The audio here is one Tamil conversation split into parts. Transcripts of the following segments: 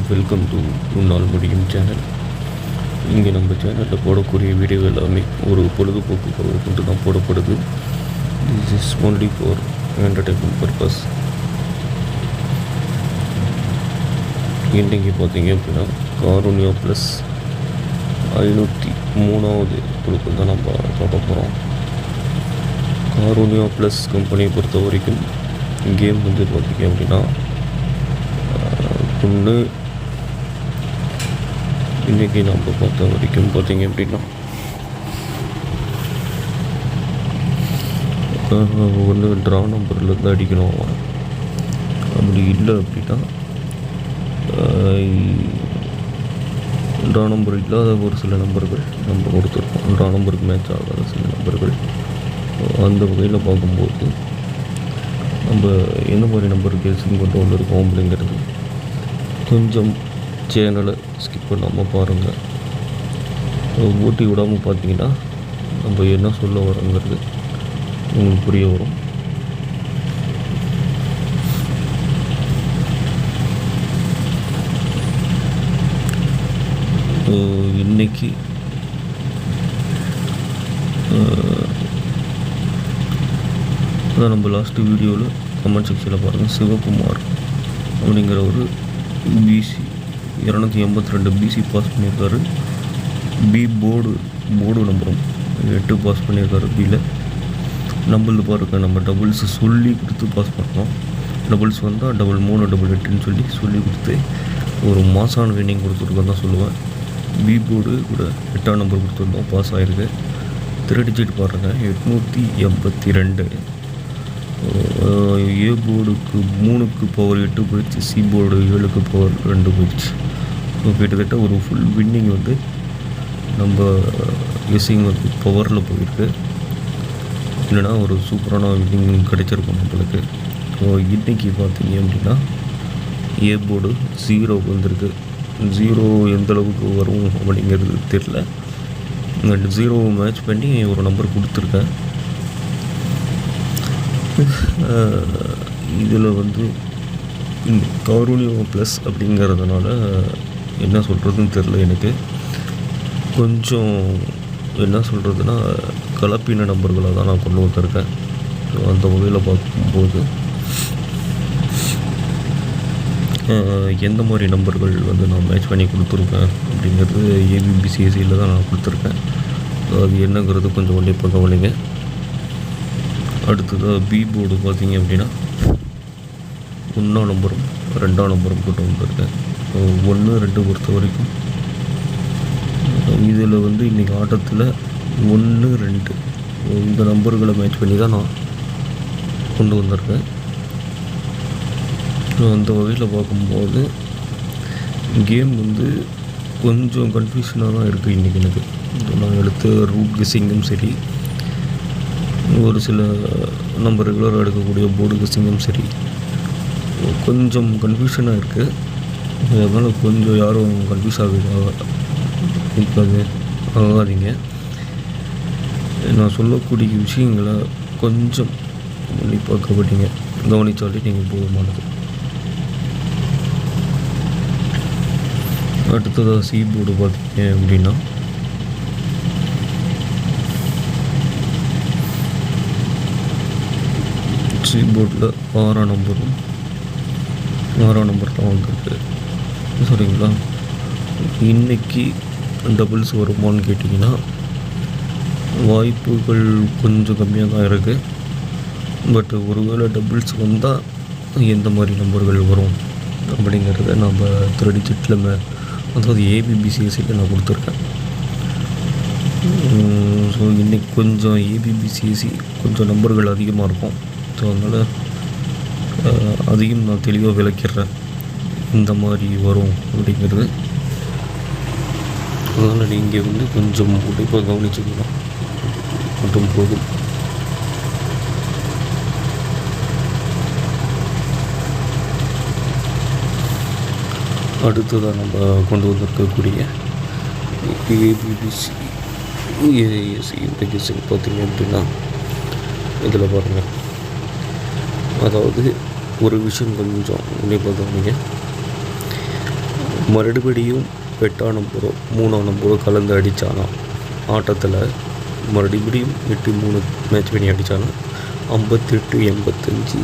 வெல்கம் டு உன்னால் முடியும் சேனல். இங்கே நம்ம சேனலில் போடக்கூடிய வீடியோ எல்லாமே ஒரு பொழுதுபோக்குக்காக கொண்டு தான் போடப்படுது. This is only for entertainment purpose. இன்றைக்கி பார்த்தீங்க அப்படின்னா காருண்யா ப்ளஸ் 503வது குழுக்கு தான் நம்ம பார்க்க போகிறோம். காருண்யா ப்ளஸ் கம்பெனியை பொறுத்த வரைக்கும் கேம் வந்து பார்த்திங்க அப்படின்னா ஒன்று இன்றைக்கி நம்ம பார்த்த வரைக்கும் பார்த்திங்க அப்படின்னா ஒன்று ட்ரா நம்பர்லேருந்து அடிக்கணும். அப்படி இல்லை அப்படின்னா ட்ரா நம்பர் இல்லாத ஒரு சில நம்பர்கள் நம்ம கொடுத்துருக்கோம். ட்ரா நம்பருக்கு மேட்ச் ஆகாத சில நம்பர்கள். அந்த வகையில் பார்க்கும்போது நம்ம எந்த மாதிரி நம்பர் கேஸிங் கொண்டு வந்திருக்கோம் அப்படிங்கிறது கொஞ்சம் சேனலை ஸ்கிப் பண்ணாமல் பாருங்கள். ஓட்டி விடாமல் பார்த்தீங்கன்னா நம்ம என்ன சொல்ல வரோங்கிறது உங்களுக்கு புரிய வரும். இன்றைக்கி அதான் நம்ம லாஸ்ட்டு வீடியோவில் கமெண்ட் செக்ஷனில் பாருங்கள், சிவகுமார் அப்படிங்கிற ஒரு பிசி 282 பிசி பாஸ் பண்ணியிருக்காரு. பி போர்டு நம்பரும் 8 பாஸ் பண்ணியிருக்காரு. பியில் நம்மளது பாருங்கள், நம்ம டபுள்ஸ் சொல்லி கொடுத்து பாஸ் பண்ணோம். டபுள்ஸ் வந்தால் 3 8 சொல்லி கொடுத்து ஒரு மாசான வின்னிங் கொடுத்துருக்கோம் தான் சொல்லுவேன். பி போர்டு கூட 8ஆம் நம்பர் கொடுத்துருந்தோம், பாஸ் ஆகிருக்கு. 3 டிஜிட் பாருங்கள் 882. ஏ போர்டுக்கு 3க்கு பவர் 8 போயிடுச்சு. சி போர்டு 7க்கு பவர் 2 போயிடுச்சு. ஸோ கிட்டத்தட்ட ஒரு ஃபுல் வின்னிங் வந்து நம்ம கெஸ்ஸிங் வந்து பவரில் போயிருக்கு. இல்லைனா ஒரு சூப்பரான வின்னிங் கிடைச்சிருக்கும் நம்மளுக்கு. ஸோ இன்றைக்கி பார்த்தீங்க அப்படின்னா ஏ போர்டு 0 வந்திருக்கு. 0 எந்த அளவுக்கு வரும் அப்படிங்கிறது தெரில. 0 மேட்ச் பண்ணி ஒரு நம்பர் கொடுத்துருக்கேன். இதில் வந்து காருண்யா ப்ளஸ் அப்படிங்கிறதுனால என்ன சொல்கிறதுன்னு தெரில. எனக்கு கொஞ்சம் என்ன சொல்கிறதுனா கலப்பின நம்பர்களை தான் நான் கொண்டு வந்திருக்கேன். ஸோ அந்த வகையில் பார்க்கும்போது எந்த மாதிரி நம்பர்கள் வந்து நான் மேட்ச் பண்ணி கொடுத்துருக்கேன் அப்படிங்கிறது ஏபிபிசிஎஸ்சியில் தான் நான் கொடுத்துருக்கேன். ஸோ அது என்னங்கிறது கொஞ்சம் கண்டிப்பாக கவனிங்க. அடுத்ததாக பி போர்டு பார்த்திங்க அப்படின்னா 1ஆம் நம்பரும் 2ஆம் நம்பரும் கொண்டு வந்திருக்கேன். 1 2 பொறுத்த வரைக்கும் இதில் வந்து இன்றைக்கி ஆட்டத்தில் 1 2 இந்த நம்பர்களை மேட்ச் பண்ணி தான் நான் கொண்டு வந்திருக்கேன். அந்த வகையில் பார்க்கும்போது கேம் வந்து கொஞ்சம் கன்ஃபியூஷனாக தான் இருக்குது இன்றைக்கி எனக்கு. நான் எடுத்த ரூட் கெஸ்ஸிங்கும் சரி, ஒரு சில நம்ம ரெகுலராக எடுக்கக்கூடிய போர்டு கெஸ்ஸிங்கும் சரி, கொஞ்சம் கன்ஃபியூஷனாக இருக்குது. அதனால் கொஞ்சம் யாரும் கன்ஃபியூஸ் ஆகாதீங்க. நான் சொல்லக்கூடிய விஷயங்களை கொஞ்சம் கண்டிப்பாக கவனித்தாலே நீங்கள் போதுமானது. அடுத்ததாக சி போர்டு பார்த்தீங்க அப்படின்னா சி போர்டில் 6ஆம் நம்பர் தான் வந்திருக்கு. சரிங்களா? இன்றைக்கி டபுள்ஸ் வருமானு கேட்டிங்கன்னா வாய்ப்புகள் கொஞ்சம் கம்மியாக தான் இருக்குது. பட் ஒருவேளை டபுள்ஸ் வந்தால் எந்த மாதிரி நம்பர்கள் வரும் அப்படிங்கிறத நம்ம 3 டிஜிட்டில் அதாவது ஏபிபிசிஎஸ்சியில் நான் கொடுத்துருக்கேன். ஸோ இன்றைக்கி கொஞ்சம் ஏபிபிசிஎஸ்சி கொஞ்சம் நம்பர்கள் அதிகமாக இருக்கும். ஸோ அதனால் அதையும் நான் தெளிவாக விளக்கிடுறேன் இந்த மாதிரி வரும் அப்படிங்கிறது. அதனால் நீங்கள் வந்து கொஞ்சம் கண்டிப்பாக கவனிச்சுக்கலாம் மட்டும் போதும். அடுத்ததாக நம்ம கொண்டு வந்திருக்கக்கூடிய ஏபிபிசி ஏஏஎஸ்சி இந்த கெஸ்ஸிங் பார்த்திங்க அப்படின்னா இதில் பாருங்கள், அதாவது ஒரு விஷயம் கொஞ்சம் கவனிங்க. மறுபடியும் 8ஆம் நம்பரோ 3ஆம் நம்பரோ கலந்து அடித்தானா ஆட்டத்தில் மறுபடியும் 8-3 மேட்ச் பண்ணி அடித்தானா 58 85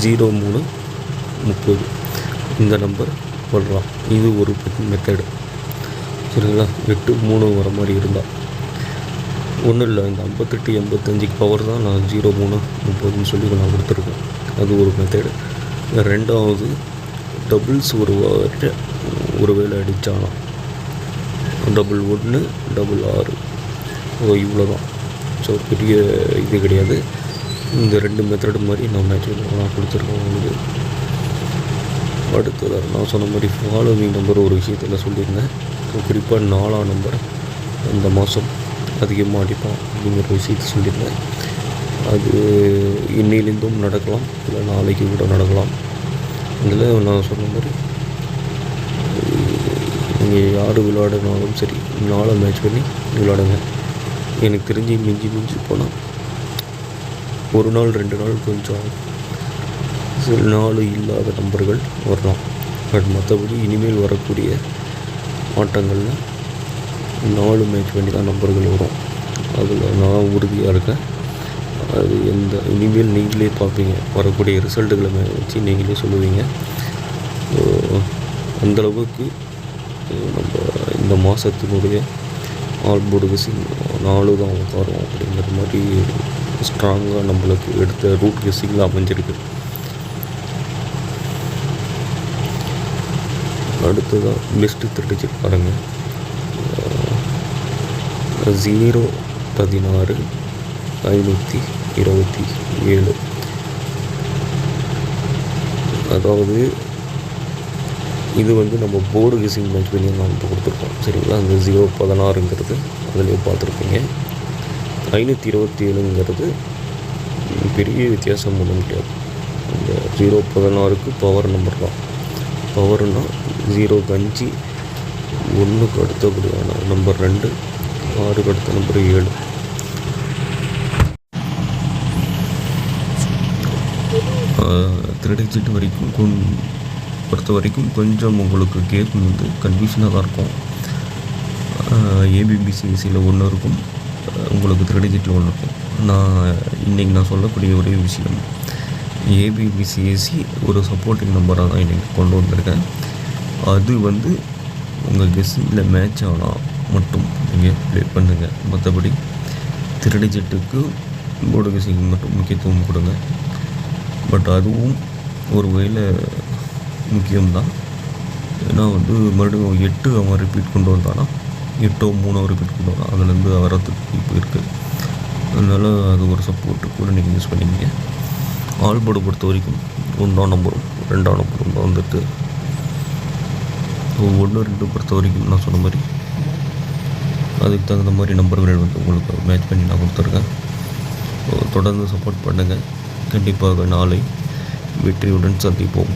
03 30 இந்த நம்பர் வரலாம். இது ஒரு மெத்தடு சரிங்களா. 8-3 வர மாதிரி இருந்தால் ஒன்றும் இல்லை. இந்த 58 85 பவர் தான் நான் 03 30ன்னு சொல்லி நான் கொடுத்துருக்கேன். அது ஒரு மெத்தடு. ரெண்டாவது டபுள்ஸ் ஒரு வேளை அடித்தானா 11 6 இவ்வளோ தான். ஸோ பெரிய இது கிடையாது. இந்த 2 மெத்தடு மாதிரி நான் மேட்ச் நான் கொடுத்துருக்கேன் உங்களுக்கு. அடுத்ததாக நான் சொன்ன மாதிரி ஃபாலோவிங் நம்பர் ஒரு விஷயத்தில் சொல்லியிருந்தேன். குறிப்பாக 4ஆம் நம்பர் இந்த மாதம் அதிகமாக அடிப்பான் அப்படிங்கிற விஷயத்தை சொல்லியிருந்தேன். அது இன்னிலிருந்தும் நடக்கலாம், இல்லை நாளைக்கு கூட நடக்கலாம். இதில் நான் சொன்ன மாதிரி நீங்கள் யார் விளையாடினாலும் சரி 4 மேட்ச் பண்ணி விளையாடுங்க. எனக்கு தெரிஞ்சு மிஞ்சி போனால் ஒரு நாள் 2 நாள் கொஞ்சம் சில நாள் இல்லாத நம்பர்கள் வரலாம். பட் மற்றபடி இனிமேல் வரக்கூடிய ஆட்டங்களில் 4 மேட்ச் பண்ணி தான் நம்பர்கள் வரும். அதில் நான் உறுதியாக இருக்கேன். அது இனிமேல் நீங்களே பார்ப்பீங்க. வரக்கூடிய ரிசல்ட்டுகளை வச்சு நீங்களே சொல்லுவீங்க. அந்தளவுக்கு நம்ம இந்த மாதத்தினுடைய ஆல்போர்டு கெஸ்ஸிங் 4 தான் உட்காரும் அப்படிங்கிற மாதிரி ஸ்ட்ராங்காக நம்மளுக்கு எடுத்த ரூட் கெஸ்ஸிங்கில் அமைஞ்சிருக்கு. அடுத்ததாக பெஸ்ட்டு 3 டிஜிட் பாருங்கள். 0 16 527. அதாவது இது நம்ம போர்டு கெஸ்ஸிங் மேட்ச் பண்ணி நான் கொடுத்துருக்கோம் சரிங்களா. அந்த 0 16ங்கிறது அதிலே பார்த்துருப்பீங்க. 527ங்கிறது பெரிய வித்தியாசம் ஒன்றும் கிடையாது. இந்த 0 16க்கு பவர் நம்பர் தான். பவர்னால் 0க்கு 5, 1க்கு அடுத்தபடியான நம்பர் 2, 6க்கு அடுத்த நம்பர் 7. டிஜிட் வரைக்கும் பொறுத்த வரைக்கும் கொஞ்சம் உங்களுக்கு கேம் கன்ஃபியூஷனாக தான் இருக்கும். ஏபிபிசிஎஸ்சியில் ஒன்று இருக்கும், உங்களுக்கு 3 டிஜிட்டில் ஒன்று இருக்கும். இன்றைக்கி நான் சொல்லக்கூடிய ஒரே விஷயம், ஏபிபிசிஎஸ்சி ஒரு சப்போர்ட்டிங் நம்பராக தான் இன்றைக்கி கொண்டு வந்திருக்கேன். அது உங்கள் கெஸ்ஸிங்கில் மேட்ச் ஆனால் மட்டும் நீங்கள் ப்ளே பண்ணுங்கள். மற்றபடி 3 டிஜிட்டுக்கு போர்டு கெஸ்ஸிங் மட்டும் முக்கியத்துவம் கொடுங்க. பட் அதுவும் ஒரு வேளை முக்கியம்தான். ஏன்னா மறுபடியும் 8 அவன் ரிப்பீட் கொண்டு வந்தானா 8 3 ரிப்பீட் கொண்டு வந்தான், அதுலேருந்து வரத்துக்கு இப்போ இருக்குது. அதனால் அது ஒரு சப்போர்ட்டு கூட நீங்கள் யூஸ் பண்ணிக்கிங்க. ஆல்போர்டு பொறுத்த வரைக்கும் 1ஆம் நம்பரும் 2ஆம் நம்பரும் தான் 1 2 பொறுத்த வரைக்கும் நான் சொன்ன மாதிரி அதுக்கு தகுந்த மாதிரி நம்பர்கள் உங்களுக்கு மேட்ச் பண்ணி நான் கொடுத்துருக்கேன். தொடர்ந்து சப்போர்ட் பண்ணுங்கள். கண்டிப்பாக நாளை வெற்றியுடன் சந்திப்போம்.